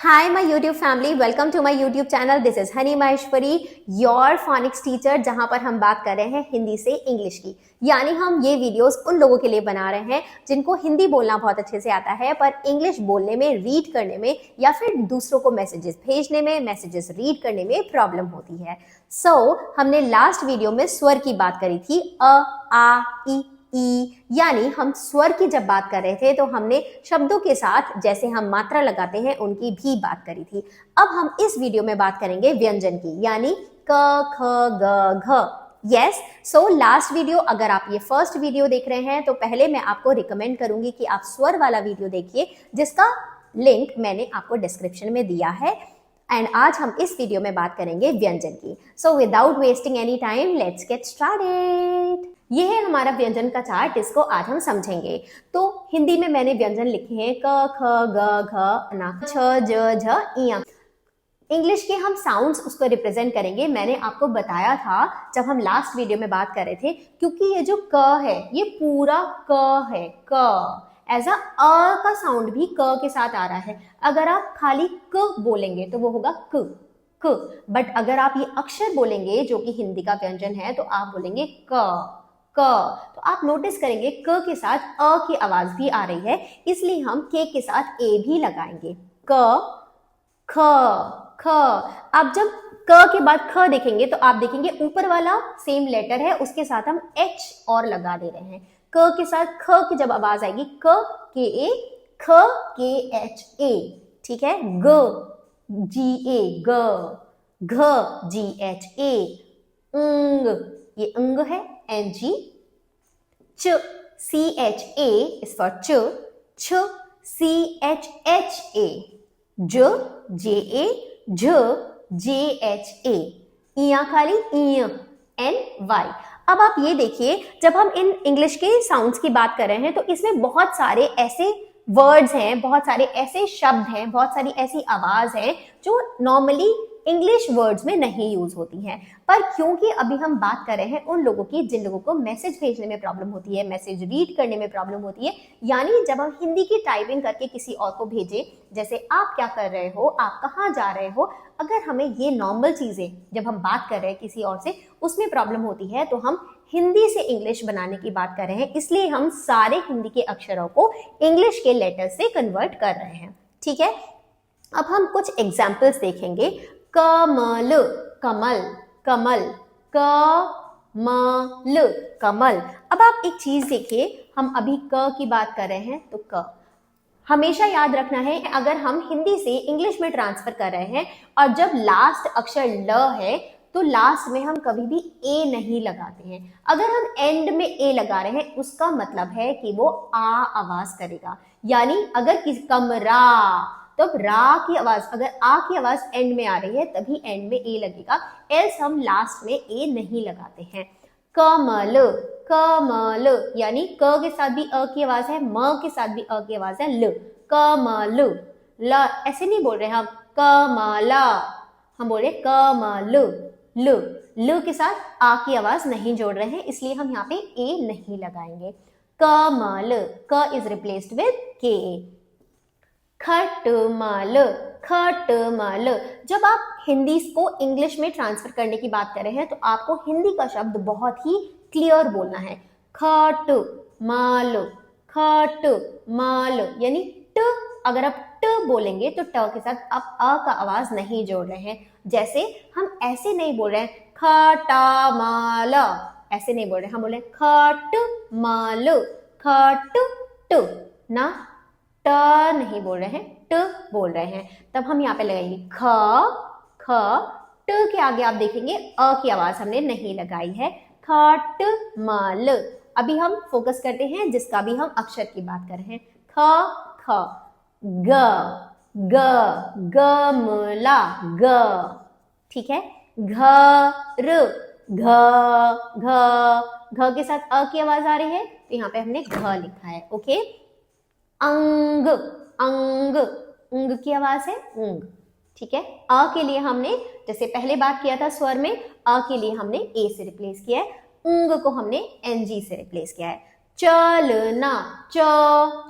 Hi my YouTube family, welcome to my YouTube channel. This is Hani Maheshwari, your phonics teacher, जहां पर हम बात कर रहे हैं हिंदी से इंग्लिश की। यानी हम ये वीडियोस उन लोगों के लिए बना रहे हैं जिनको हिंदी बोलना बहुत अच्छे से आता है पर इंग्लिश बोलने में, रीड करने में या फिर दूसरों को मैसेजेस भेजने में, मैसेजेस रीड करने में प्रॉब्लम होती है। हमने लास्ट वीडियो में स्वर की बात करी थी, अ, आ, ई, यानी हम स्वर की जब बात कर रहे थे तो हमने शब्दों के साथ जैसे हम मात्रा लगाते हैं उनकी भी बात करी थी। अब हम इस वीडियो में बात करेंगे व्यंजन की, यानी क, ख, ग, घ। यस, सो लास्ट वीडियो, अगर आप ये फर्स्ट वीडियो देख रहे हैं तो पहले मैं आपको रिकमेंड करूंगी कि आप स्वर वाला वीडियो देखिए, जिसका लिंक मैंने आपको डिस्क्रिप्शन में दिया है। एंड आज हम इस वीडियो में बात करेंगे व्यंजन की। So without wasting any time, let's get started. ये है हमारा व्यंजन का चार्ट, इसको आज हम समझेंगे। तो हिंदी में मैंने व्यंजन लिखे हैं क, ख, ग, घ, न, छ, ज, झ, इया। इंग्लिश के हम साउंड्स उसको रिप्रेजेंट करेंगे। मैंने आपको बताया था जब हम लास्ट वीडियो में बात कर रहे थे, क्योंकि ये जो क है ये पूरा क है, क ऐसा अ का साउंड भी क के साथ आ रहा है। अगर आप खाली क बोलेंगे तो वो होगा क, बट अगर आप ये अक्षर बोलेंगे जो कि हिंदी का व्यंजन है तो आप बोलेंगे क। तो आप नोटिस करेंगे क के साथ अ की आवाज भी आ रही है, इसलिए हम के के साथ ए भी लगाएंगे। क, ख, ख। आप जब क के बाद ख देखेंगे तो आप देखेंगे ऊपर वाला सेम लेटर है, उसके साथ हम एच और लगा दे रहे हैं। क के साथ ख की जब आवाज आएगी, क के ए, ख के एच ए, ठीक है। ग, जी ए, ग, घ, जी एच ए, अंग, ये अंग है, एन जी। च, C H A is for च, छ, सी एच एच ए, ज, जे ए, झ, जे एच ए, इया खाली इय, एन वाई। अब आप ये देखिए, जब हम इन इंग्लिश के साउंड्स की बात कर रहे हैं तो इसमें बहुत सारे ऐसे वर्ड्स हैं, बहुत सारे ऐसे शब्द हैं, बहुत सारी ऐसी आवाज है जो नॉर्मली इंग्लिश वर्ड्स में नहीं यूज होती हैं। पर क्योंकि अभी हम बात कर रहे हैं उन लोगों की जिन लोगों को मैसेज भेजने में प्रॉब्लम होती है, मैसेज रीड करने में प्रॉब्लम होती है, यानी जब हम हिंदी की टाइपिंग करके किसी और को भेजें, जैसे आप क्या कर रहे हो, आप कहाँ जा रहे हो, अगर हमें ये नॉर्मल चीजें जब हम बात कर रहे हैं किसी और से उसमें प्रॉब्लम होती है तो हम हिंदी से इंग्लिश बनाने की बात कर रहे हैं, इसलिए हम सारे हिंदी के अक्षरों को इंग्लिश के लेटर से कन्वर्ट कर रहे हैं, ठीक है। अब हम कुछ एग्जाम्पल्स देखेंगे। कमल, कमल, कमल, कमल, कमल। अब आप एक चीज देखिए, हम अभी क की बात कर रहे हैं तो क हमेशा याद रखना है, अगर हम हिंदी से इंग्लिश में ट्रांसफर कर रहे हैं और जब लास्ट अक्षर ल है तो लास्ट में हम कभी भी ए नहीं लगाते हैं। अगर हम एंड में ए लगा रहे हैं उसका मतलब है कि वो आ आवाज करेगा, यानी अगर किसी कमरा, तो रा की आवाज, अगर आ की आवाज एंड में आ रही है तभी एंड में ए लगेगा, एल्स हम लास्ट में ए नहीं लगाते हैं। कमल, कमल, यानी क के साथ भी अ की आवाज है, म के साथ भी अ की आवाज है, ल, कमल। ल ऐसे नहीं बोल रहे हम कमला, हम बोल रहे कमल। ल के साथ आ की आवाज नहीं जोड़ रहे हैं, इसलिए हम यहाँ पे ए नहीं लगाएंगे। कमल, क इज रिप्लेस्ड विद के। खटमल, खटमल। जब आप हिंदी को इंग्लिश में ट्रांसफर करने की बात कर रहे हैं तो आपको हिंदी का शब्द बहुत ही क्लियर बोलना है। खटमल, खटमल, यानी ट, अगर आप ट बोलेंगे तो ट के साथ आप अ का आवाज नहीं जोड़ रहे हैं। जैसे हम ऐसे नहीं बोल रहे हैं खटामल, ऐसे नहीं बोल रहे, हम बोल रहे हैं खटमल, खट ट, ना ट नहीं बोल रहे हैं, ट बोल रहे हैं। तब हम यहाँ पे लगाएंगे ख, ख, ट के आगे आप देखेंगे अ की आवाज हमने नहीं लगाई है, खटमल। अभी हम फोकस करते हैं जिसका भी हम अक्षर की बात कर रहे हैं। ख, ख, ग, ग, गमला, ग, ठीक है। घर, घ, घ के साथ अ की आवाज आ रही है तो यहाँ पे हमने घ लिखा है, ओके। अंग, अंग, उंग की आवाज है उंग, ठीक है। अ के लिए हमने जैसे पहले बात किया था स्वर में, अ के लिए हमने ए से रिप्लेस किया है, उंग को हमने एनजी से रिप्लेस किया है। चलना, च,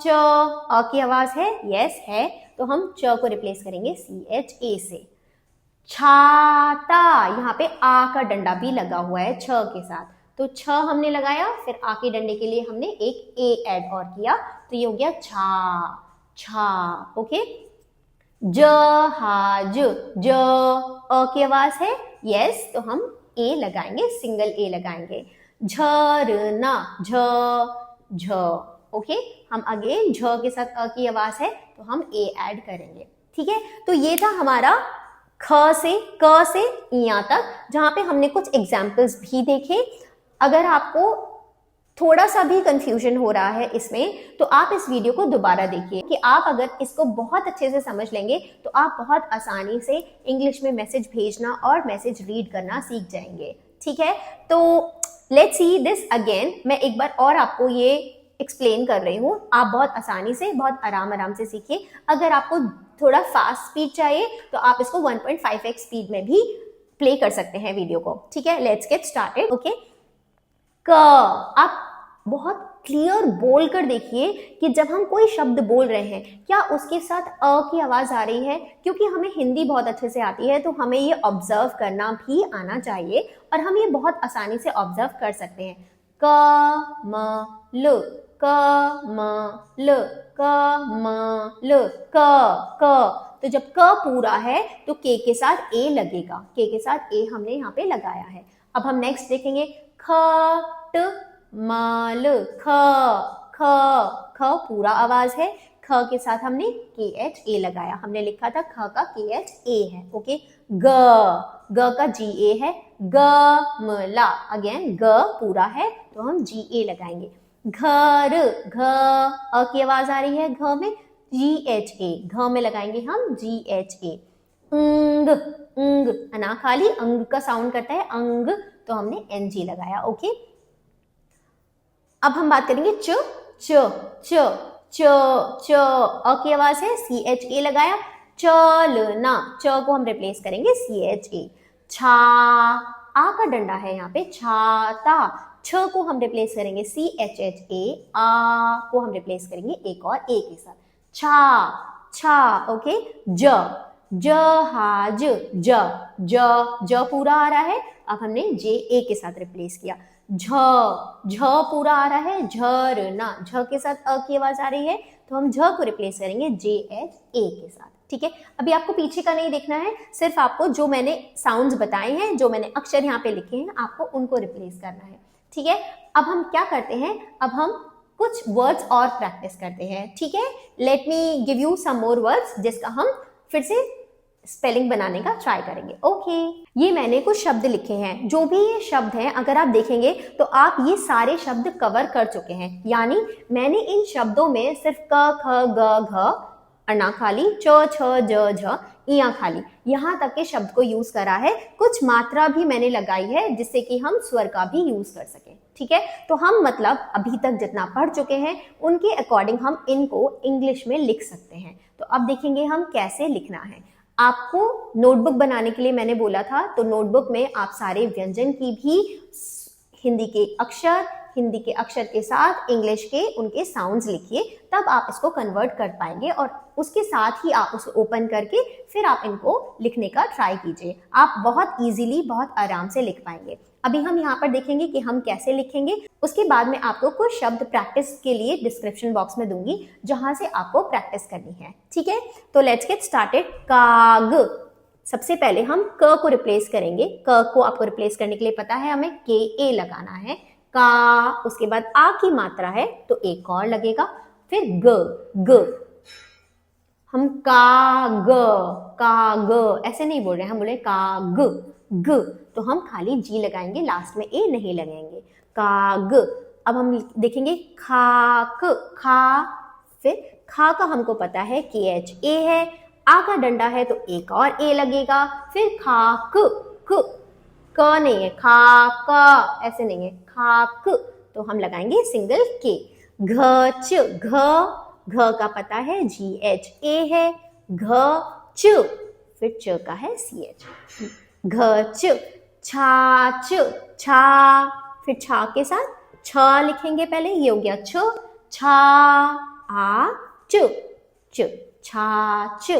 च, अ की आवाज है, यस है। तो हम च को रिप्लेस करेंगे CHA से। छाता, यहाँ पे आ का डंडा भी लगा हुआ है छ के साथ, तो छ हमने लगाया, फिर आ के डंडे के लिए हमने एक ए ऐड और किया, तो ये हो गया छा, छा। ओके, जहाज, ज अ की आवाज है, यस, तो हम ए लगाएंगे, सिंगल ए लगाएंगे। झरना, झ झ, ओके, हम अगेन झ के साथ अ की आवाज है तो हम ए ऐड करेंगे। ठीक है, तो ये था हमारा ख से क से इया तक, जहां पे हमने कुछ एग्जाम्पल्स भी देखे। अगर आपको थोड़ा सा भी कंफ्यूजन हो रहा है इसमें, तो आप इस वीडियो को दोबारा देखिए कि आप अगर इसको बहुत अच्छे से समझ लेंगे तो आप बहुत आसानी से इंग्लिश में मैसेज भेजना और मैसेज रीड करना सीख जाएंगे। ठीक है, तो लेट्स सी दिस अगेन। मैं एक बार और आपको ये एक्सप्लेन कर रही हूँ, आप बहुत आसानी से, बहुत आराम से सीखिए। अगर आपको थोड़ा फास्ट स्पीड चाहिए तो आप इसको 1.5x स्पीड में भी प्ले कर सकते हैं वीडियो को। ठीक है, लेट्स गेट स्टार्टेड। ओके, क, आप बहुत क्लियर बोल कर देखिए कि जब हम कोई शब्द बोल रहे हैं क्या उसके साथ अ की आवाज आ रही है। क्योंकि हमें हिंदी बहुत अच्छे से आती है तो हमें ये ऑब्जर्व करना भी आना चाहिए और हम ये बहुत आसानी से ऑब्जर्व कर सकते हैं। क म ल, क म ल, क म ल, क। तो जब क पूरा है तो के साथ ए लगेगा, के के साथ ए हमने यहाँ पे लगाया है। अब हम नेक्स्ट देखेंगे, ख ट म ल, ख, ख, ख पूरा आवाज है, ख के साथ हमने KHA लगाया, हमने लिखा था ख का KHA है। ओके, ग, ग का GA है, गमला, अगेन ग पूरा है तो हम GA लगाएंगे। घर, घ अ की आवाज आ रही है, घ में GHA, घ में लगाएंगे हम GHA। अंग, अंग, अना खाली अंग का साउंड करता है, अंग, तो हमने NG लगाया। ओके, अब हम बात करेंगे च, च, च, च, च अ की आवाज है, CHA लगाया, चलना, च को हम रिप्लेस करेंगे CHA। छा, आ का डंडा है यहाँ पे, छाता, छ को हम रिप्लेस करेंगे CHHA, आ को हम रिप्लेस करेंगे एक और ए के साथ, छा, छा। ओके, ज, जहाज, ज पूरा आ रहा है, अब हमने JA के साथ रिप्लेस किया। झ पूरा आ रहा है, झरना, झ के साथ अ की आवाज आ रही है तो हम झ को रिप्लेस करेंगे JHA के साथ। ठीक है, अभी आपको पीछे का नहीं देखना है, सिर्फ आपको जो मैंने साउंड्स बताए हैं, जो मैंने अक्षर यहाँ पे लिखे हैं, आपको उनको रिप्लेस करना है। ठीक है, अब हम क्या करते हैं, अब हम कुछ वर्ड्स और प्रैक्टिस करते हैं। ठीक है, let me give you some more words जिसका हम फिर से स्पेलिंग बनाने का ट्राई करेंगे। ओके, ये मैंने कुछ शब्द लिखे हैं, जो भी ये शब्द हैं अगर आप देखेंगे तो आप ये सारे शब्द कवर कर चुके हैं। यानी मैंने इन शब्दों में सिर्फ क, ख, ग, घ, अना खाली, च, छ, ज, झ, इया खाली, यहाँ तक के शब्द को यूज करा है। कुछ मात्रा भी मैंने लगाई है जिससे कि हम स्वर का भी यूज कर सकें। ठीक है, तो हम मतलब अभी तक जितना पढ़ चुके हैं उनके अकॉर्डिंग हम इनको इंग्लिश में लिख सकते हैं। तो अब देखेंगे हम कैसे लिखना है। आपको नोटबुक बनाने के लिए मैंने बोला था, तो नोटबुक में आप सारे व्यंजन की भी हिंदी के अक्षर के साथ इंग्लिश के उनके साउंड्स लिखिए, तब आप इसको कन्वर्ट कर पाएंगे और उसके साथ ही आप उसे ओपन करके फिर आप इनको लिखने का ट्राई कीजिए। आप बहुत इजीली, बहुत आराम से लिख पाएंगे। अभी हम यहाँ पर देखेंगे कि हम कैसे लिखेंगे, उसके बाद में आपको कुछ शब्द प्रैक्टिस के लिए डिस्क्रिप्शन बॉक्स में दूंगी जहां से आपको प्रैक्टिस करनी है। ठीक है, तो लेट्स गेट स्टार्टेड। काग, सबसे पहले हम क को रिप्लेस करेंगे। क को आपको रिप्लेस करने के लिए पता है हमें KA लगाना है। का, उसके बाद आ की मात्रा है तो एक और लगेगा, फिर ग, हम का ग ऐसे नहीं बोल रहे हैं, हम बोले का ग, तो हम खाली जी लगाएंगे, लास्ट में ए नहीं लगाएंगे। काग। अब हम देखेंगे खाक, खा, फिर खा का हमको पता है KHA है, आ का डंडा है तो एक और ए लगेगा, फिर खाक, क नहीं है, खाक, ऐसे नहीं है, खाक, तो हम लगाएंगे सिंगल के। घच, घ का पता है GHA है, घ च, फिर च का है CH, घच। छाछ, छा, फिर छा के साथ छ लिखेंगे पहले, ये हो गया छ, छा, आ, च, छाछ,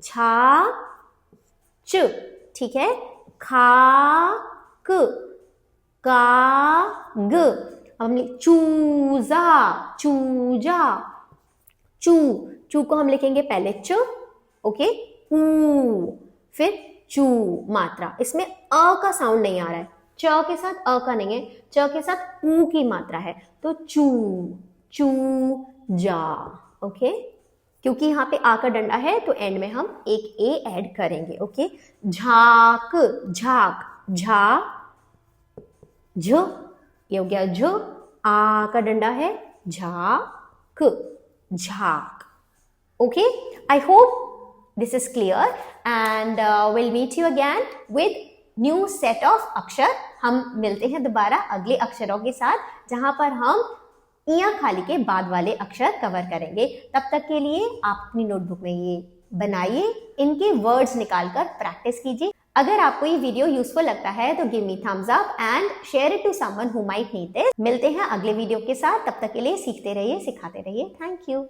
छाछ, ठीक है। खाक, काग, अब हमने चूजा, चूजा, चू, चू को हम लिखेंगे पहले च, ओके, ऊ, फिर चू, मात्रा, इसमें अ का साउंड नहीं आ रहा है, च के साथ अ का नहीं है, च के साथ ऊ की मात्रा है, तो चू, चू जा, ओके। क्योंकि यहाँ पे आ का डंडा है तो एंड में हम एक ए ऐड करेंगे, ओके। झाक, झाक, झा, झ, ये हो गया झ, आ का डंडा है, झाक, झाक, okay. I hope this is clear and we'll meet you again with new set of अक्षर। हम मिलते हैं दोबारा अगले अक्षरों के साथ जहां पर हम इया खाली के बाद वाले अक्षर कवर करेंगे। तब तक के लिए आप अपनी नोटबुक में ये बनाइए, इनके वर्ड्स निकालकर प्रैक्टिस कीजिए। अगर आपको ये वीडियो यूजफुल लगता है तो give me thumbs up and share it to someone who might need this. मिलते हैं अगले वीडियो के साथ, तब तक के लिए सीखते रहिए, सिखाते रहिए। Thank you.